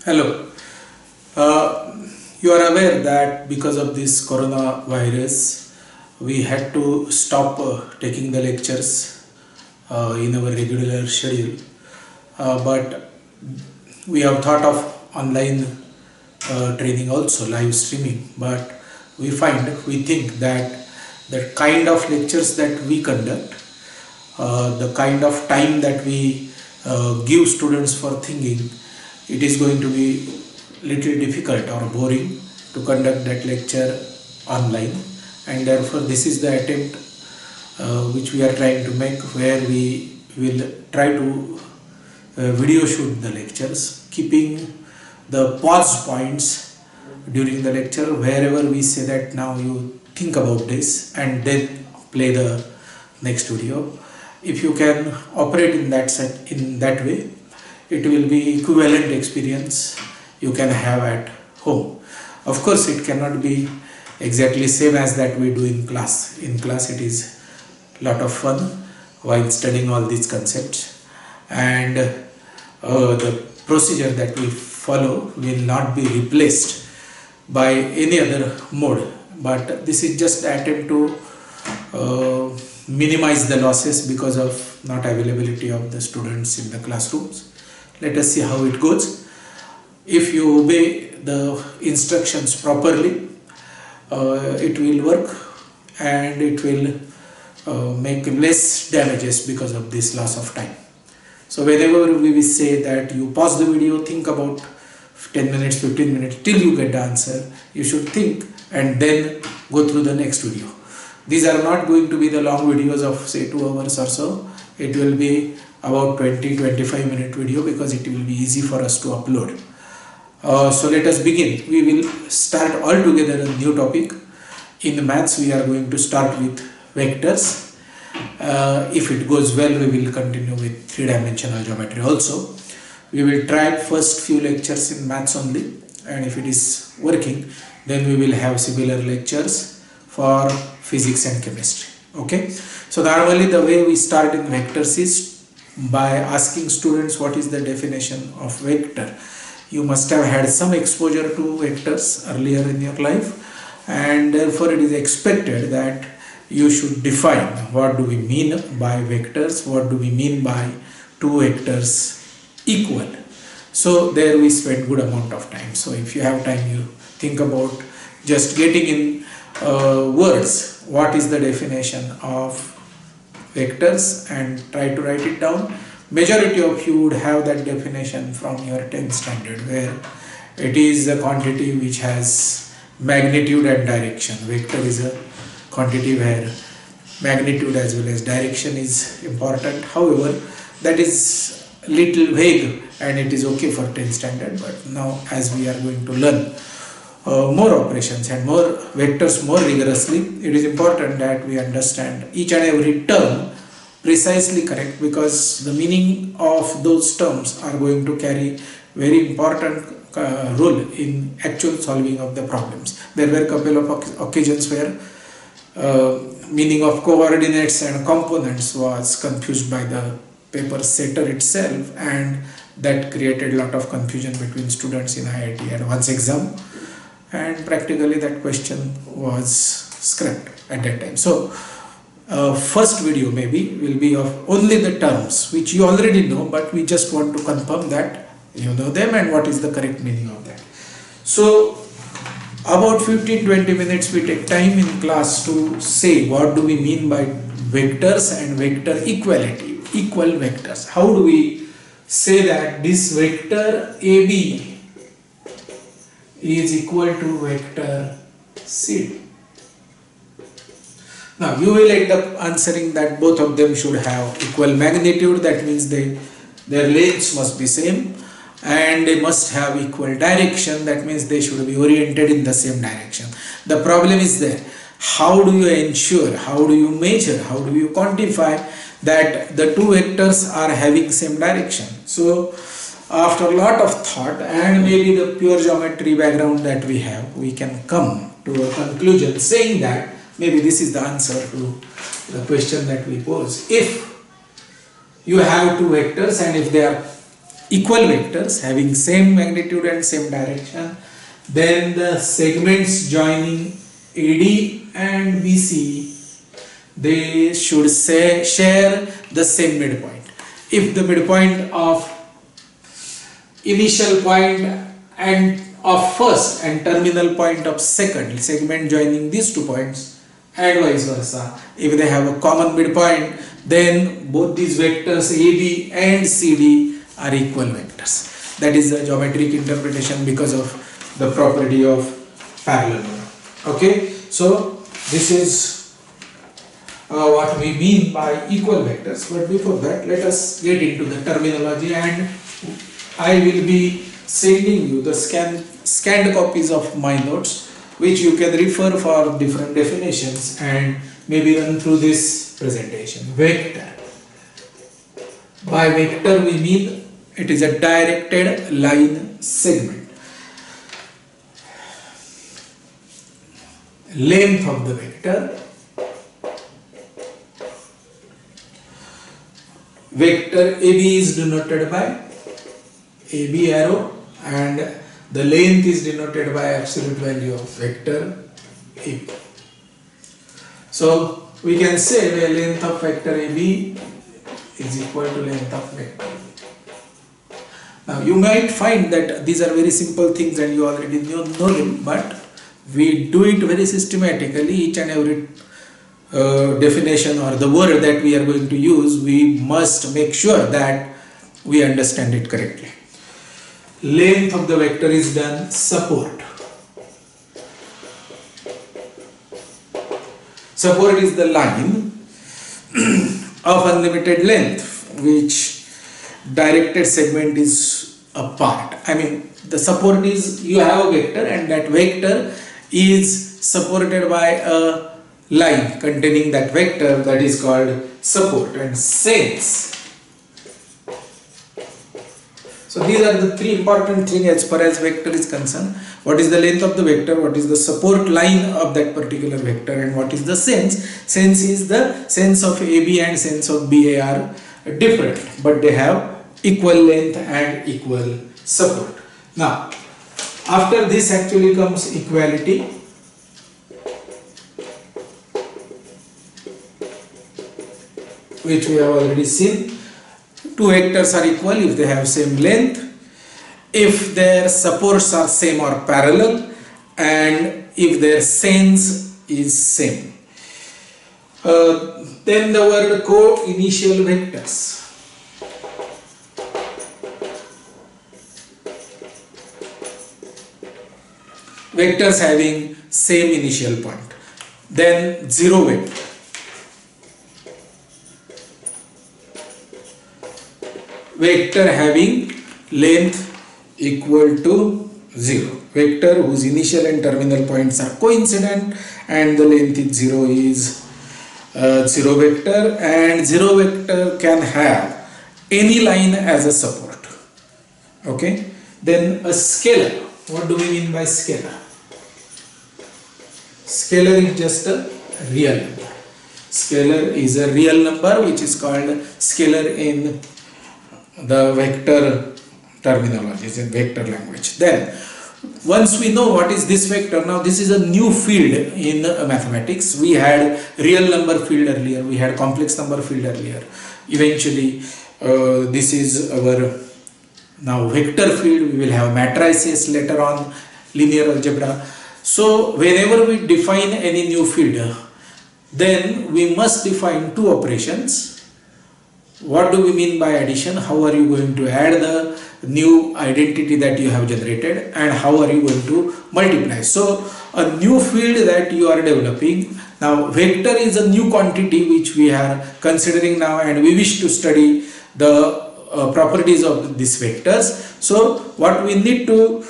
Hello. You are aware that because of this coronavirus, we had to stop taking the lectures in our regular schedule. But we have thought of online training also, live streaming. But we think that the kind of lectures that we conduct, the kind of time that we give students for thinking, it is going to be little difficult or boring to conduct that lecture online, and therefore this is the attempt which we are trying to make, where we will try to video shoot the lectures, keeping the pause points during the lecture wherever we say that now you think about this, and then play the next video. If you can operate in that way, it will be equivalent experience you can have at home. Of course, it cannot be exactly same as that we do in class. In class, it is a lot of fun while studying all these concepts, and the procedure that we follow will not be replaced by any other mode. But this is just the attempt to minimize the losses because of not availability of the students in the classrooms. Let us see how it goes. If you obey the instructions properly, it will work, and it will make less damages because of this loss of time. So whenever we will say that you pause the video, think about 10 minutes, 15 minutes till you get the answer, you should think and then go through the next video. These are not going to be the long videos of say 2 hours or so. It will be about 20-25 minute video because it will be easy for us to upload. So let us begin. We will start all together a new topic. In the maths, we are going to start with vectors. If it goes well, we will continue with three-dimensional geometry also. We will try first few lectures in maths only, and if it is working, then we will have similar lectures for physics and chemistry. Okay. So normally the way we start in vectors is by asking students what is the definition of vector. You must have had some exposure to vectors earlier in your life, and therefore it is expected that you should define what do we mean by vectors, what do we mean by two vectors equal. So there we spend good amount of time. So if you have time, you think about just getting in words what is the definition of vectors and try to write it down. Majority of you would have that definition from your 10th standard, where it is a quantity which has magnitude and direction. Vector is a quantity where magnitude as well as direction is important. However, that is little vague and it is okay for 10th standard, but now as we are going to learn more operations and more vectors more rigorously, it is important that we understand each and every term precisely correct, because the meaning of those terms are going to carry very important role in actual solving of the problems. There were a couple of occasions where meaning of coordinates and components was confused by the paper setter itself, and that created a lot of confusion between students in IIT advanced exam, and practically that question was scrapped at that time. So first video maybe will be of only the terms which you already know, but we just want to confirm that you know them and what is the correct meaning of that. So about 15-20 minutes we take time in class to say what do we mean by vectors and vector equality, equal vectors. How do we say that this vector AB is equal to vector C? Now you will end up answering that both of them should have equal magnitude, that means their lengths must be same, and they must have equal direction, that means they should be oriented in the same direction. The problem is there. How do you ensure, how do you measure, how do you quantify that the two vectors are having same direction? So after a lot of thought and maybe the pure geometry background that we have, we can come to a conclusion saying that maybe this is the answer to the question that we pose. If you have two vectors and if they are equal vectors having same magnitude and same direction, then the segments joining AD and BC, they should share the same midpoint. If the midpoint of initial point and of first and terminal point of second segment joining these 2 points and vice versa, if they have a common midpoint, then both these vectors AB and CD are equal vectors. That is the geometric interpretation because of the property of parallelogram. Okay, so this is what we mean by equal vectors. But before that, let us get into the terminology, and I will be sending you the scanned copies of my notes, which you can refer for different definitions and maybe run through this presentation. Vector. By vector we mean it is a directed line segment. Length of the vector. Vector AB is denoted by AB arrow, and the length is denoted by absolute value of vector AB. So we can say the length of vector AB is equal to length of vector. Now you might find that these are very simple things and you already know them, but we do it very systematically. Each and every definition or the word that we are going to use, we must make sure that we understand it correctly. Length of the vector is done support. Support is the line of unlimited length which directed segment is a part. I mean, the support is, you have a vector and that vector is supported by a line containing that vector, that is called support. And since, so these are the three important things as far as vector is concerned. What is the length of the vector, what is the support line of that particular vector, and what is the sense. Sense is the sense of AB and sense of BA are different, but they have equal length and equal support. Now, after this actually comes equality. Which we have already seen. Two vectors are equal if they have same length, if their supports are same or parallel, and if their sense is same. Then the word co-initial vectors. Vectors having same initial point. Then zero vector. Vector having length equal to 0. Vector whose initial and terminal points are coincident and the length is 0 is 0 vector, and 0 vector can have any line as a support. Okay. Then a scalar. What do we mean by scalar? Scalar is just a real number. Scalar is a real number which is called scalar in the vector terminology, is in vector language. Then once we know what is this vector, now this is a new field in mathematics. We had real number field earlier, we had complex number field earlier. Eventually this is our now vector field. We will have matrices later on, linear algebra. So whenever we define any new field, then we must define two operations. What do we mean by addition? How are you going to add the new identity that you have generated, and how are you going to multiply? So a new field that you are developing. Now vector is a new quantity which we are considering now, and we wish to study the properties of these vectors. So what we need to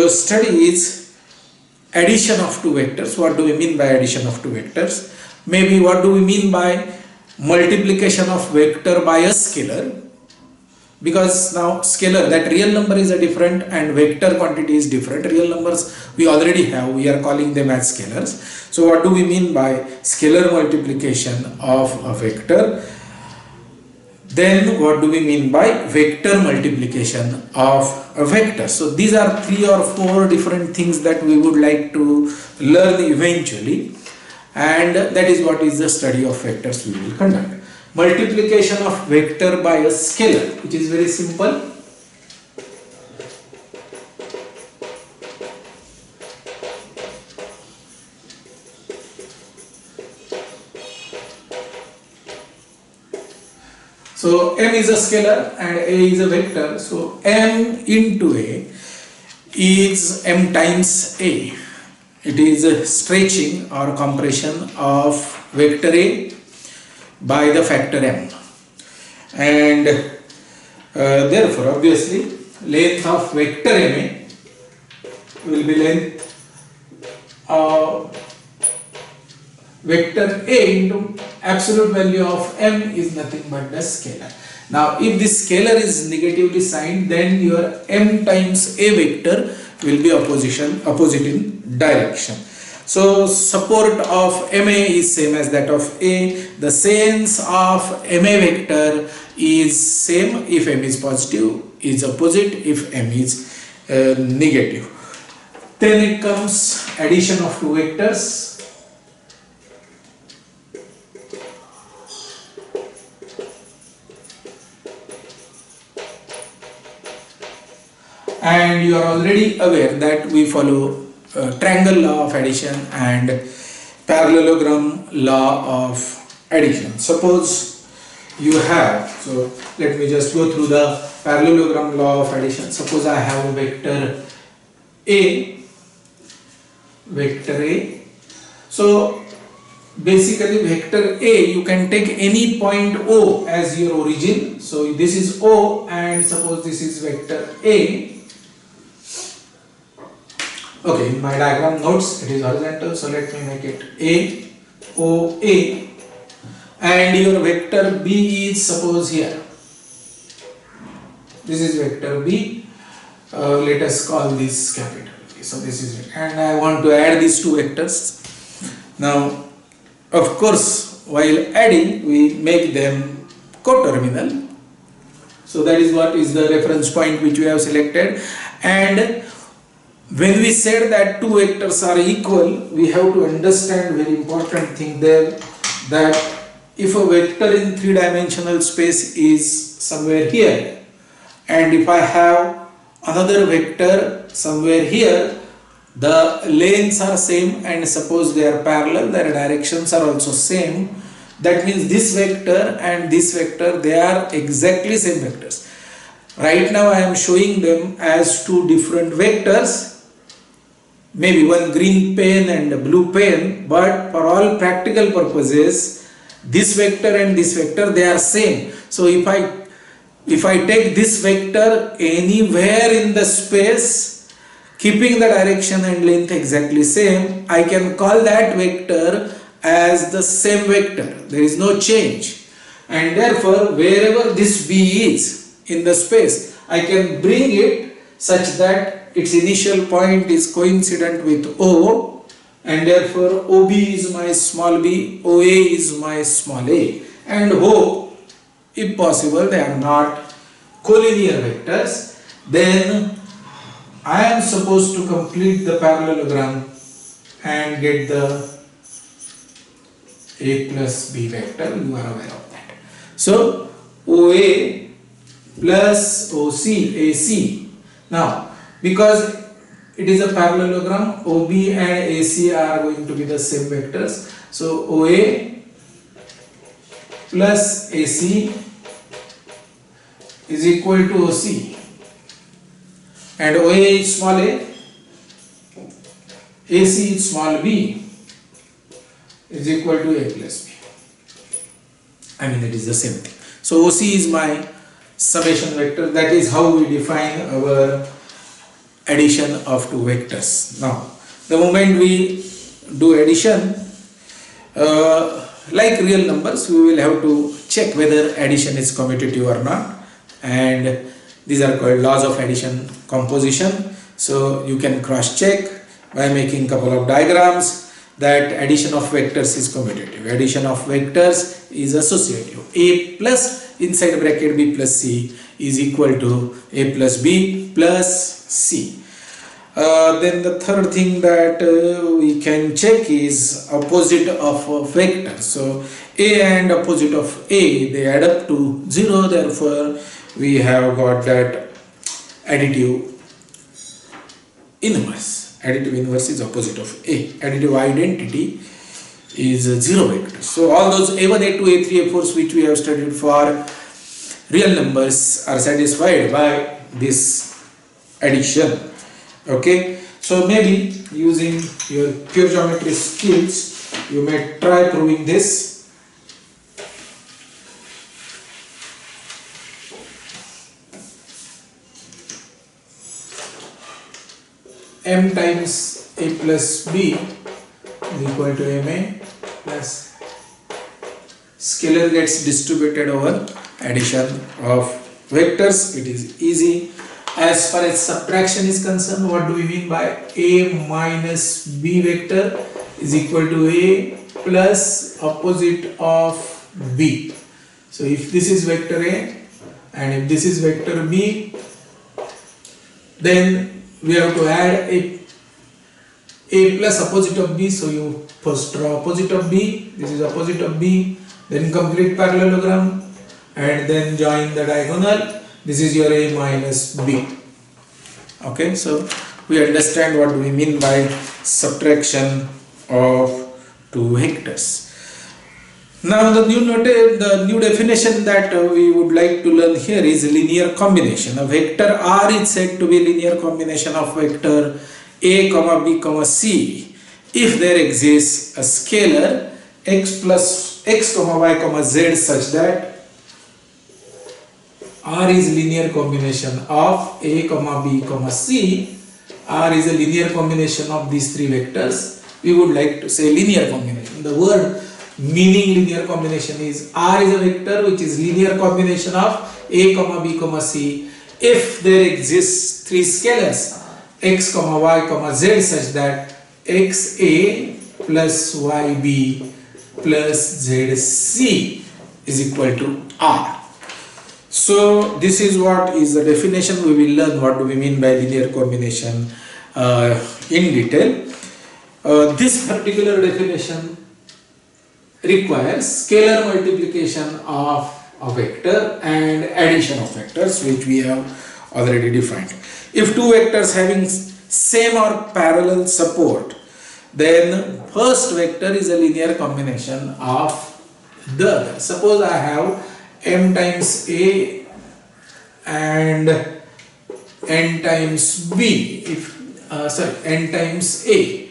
study is addition of two vectors. What do we mean by addition of two vectors? Maybe what do we mean by multiplication of vector by a scalar? Because now scalar, that real number is a different and vector quantity is different. Real numbers we already have, we are calling them as scalars. So what do we mean by scalar multiplication of a vector? Then what do we mean by vector multiplication of a vector? So these are 3 or 4 different things that we would like to learn eventually, and that is what is the study of vectors we will conduct. Multiplication of vector by a scalar, which is very simple. So m is a scalar and a is a vector. So m into a is m times a. It is a stretching or compression of vector a by the factor m, and therefore obviously length of vector ma will be length of vector a into absolute value of m is nothing but the scalar. Now if this scalar is negatively signed, then your m times a vector will be opposite in direction. So support of ma is same as that of a. The sense of ma vector is same. If m is positive, is opposite if m is negative. Then it comes addition of 2 vectors. And you are already aware that we follow triangle law of addition and parallelogram law of addition. Suppose you have, so let me just go through the parallelogram law of addition. Suppose I have a vector A. So basically vector A, you can take any point O as your origin. So this is O, and suppose this is vector A. Okay, in my diagram notes it is horizontal, so let me make it A, O, A, and your vector B is suppose here. This is vector B. Let us call this capital B. So this is it, and I want to add these 2 vectors. Now, of course, while adding, we make them coterminal. So that is what is the reference point which we have selected, and when we said that 2 vectors are equal, we have to understand very important thing there, that if a vector in 3-dimensional space is somewhere here, and if I have another vector somewhere here, the lengths are same, and suppose they are parallel, their directions are also same. That means this vector and this vector, they are exactly same vectors. Right now I am showing them as 2 different vectors, maybe one green pen and a blue pen, but for all practical purposes this vector and this vector, they are same. So if I take this vector anywhere in the space, keeping the direction and length exactly same, I can call that vector as the same vector. There is no change, and therefore wherever this B is in the space, I can bring it such that its initial point is coincident with O, and therefore OB is my small b, OA is my small a, and hope if possible they are not collinear vectors. Then I am supposed to complete the parallelogram and get the A plus B vector. You are aware of that. So OA plus OC, AC. Now because it is a parallelogram, OB and AC are going to be the same vectors. So OA plus AC is equal to OC, and OA is small a, AC is small b, is equal to A plus B. I mean, it is the same thing. So OC is my summation vector. That is how we define our addition of 2 vectors. Now, the moment we do addition, like real numbers, we will have to check whether addition is commutative or not, and these are called laws of addition composition. So you can cross check by making couple of diagrams that addition of vectors is commutative, addition of vectors is associative. A plus inside bracket b plus c is equal to a plus b plus c. Then the third thing that we can check is opposite of a vector. So a and opposite of a, they add up to 0, therefore we have got that additive inverse. Additive inverse is opposite of a. Additive identity is 0 vector. So all those a1, a2, a3, a4 which we have studied for real numbers are satisfied by this addition. Okay, so maybe using your pure geometry skills you may try proving this. M times a plus b is equal to ma plus scalar gets distributed over addition of vectors. It is easy. As far as subtraction is concerned, what do we mean by a minus b vector is equal to a plus opposite of b. So if this is vector a and if this is vector b, then we have to add a plus opposite of b. So you first draw opposite of b, this is opposite of b, then complete parallelogram and then join the diagonal. This is your a minus b. Okay, so we understand what we mean by subtraction of two vectors. Now the new definition that we would like to learn here is linear combination. A vector R is said to be linear combination of vector a, b, c if there exists a scalar x plus x, y, z such that R is linear combination of a, b, c. R is a linear combination of these three vectors. We would like to say linear combination. The word meaning linear combination is R is a vector which is linear combination of a, b, c if there exists three scalars x, y, z such that xa plus yb plus zc is equal to R. So this is what is the definition. We will learn what do we mean by linear combination in detail. This particular definition requires scalar multiplication of a vector and addition of vectors, which we have already defined. If two vectors having same or parallel support, then first vector is a linear combination of the other. Suppose I have m times a and n times b, n times a.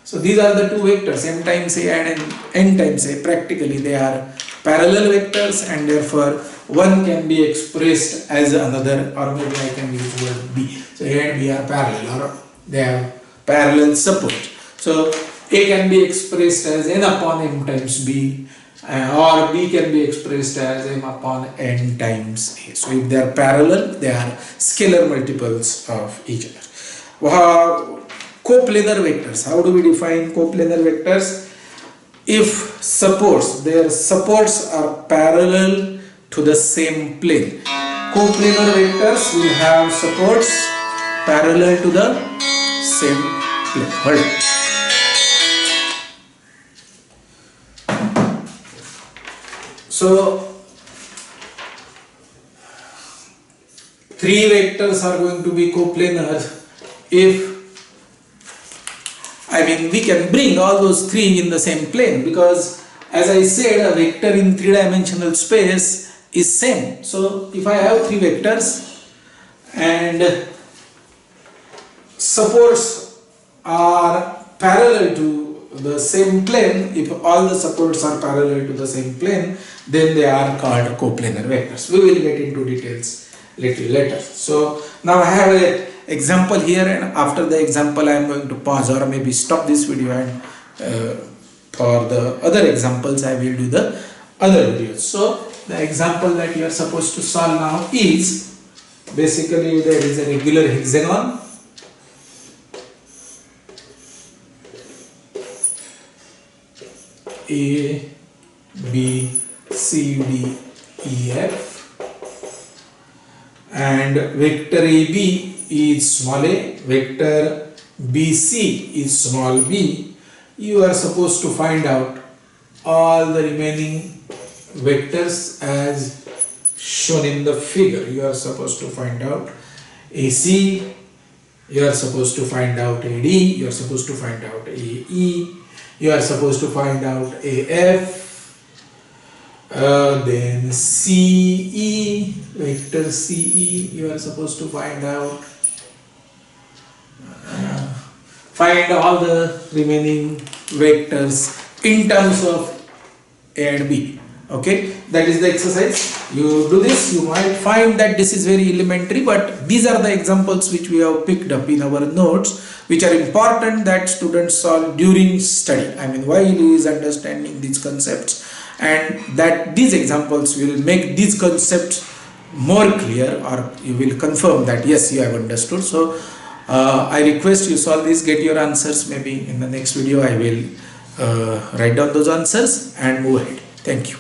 So these are the two vectors, m times a and n times a. Practically they are parallel vectors and therefore one can be expressed as another, or maybe I can use word b. So a and b are parallel, or they have parallel support. So a can be expressed as n upon m times b, or b can be expressed as m upon n times a. So if they are parallel, they are scalar multiples of each other. Coplanar vectors. How do we define coplanar vectors? If their supports are parallel to the same plane. Coplanar vectors will have supports parallel to the same plane. So three vectors are going to be coplanar if we can bring all those three in the same plane, because as I said, a vector in three-dimensional space is same. So if I have three vectors and supports are parallel to the same plane, if all the supports are parallel to the same plane, then they are called coplanar vectors. We will get into details little later. So now I have an example here, and after the example I am going to pause or maybe stop this video, and for the other examples I will do the other videos. So the example that you are supposed to solve now is basically there is a regular hexagon. A, B, C, D, EF, and vector AB is small a, vector BC is small b. You are supposed to find out all the remaining vectors as shown in the figure. You are supposed to find out AC, you are supposed to find out AD, you are supposed to find out AE, you are supposed to find out AF, then CE, vector CE, you are supposed to find out. Find all the remaining vectors in terms of A and B. Okay, that is the exercise. You do this, you might find that this is very elementary, but these are the examples which we have picked up in our notes, which are important that students solve during study. I mean, while he is understanding these concepts, and that these examples will make these concepts more clear, or you will confirm that yes, you have understood. So I request you solve this, get your answers. Maybe in the next video I will write down those answers and move ahead. Thank you.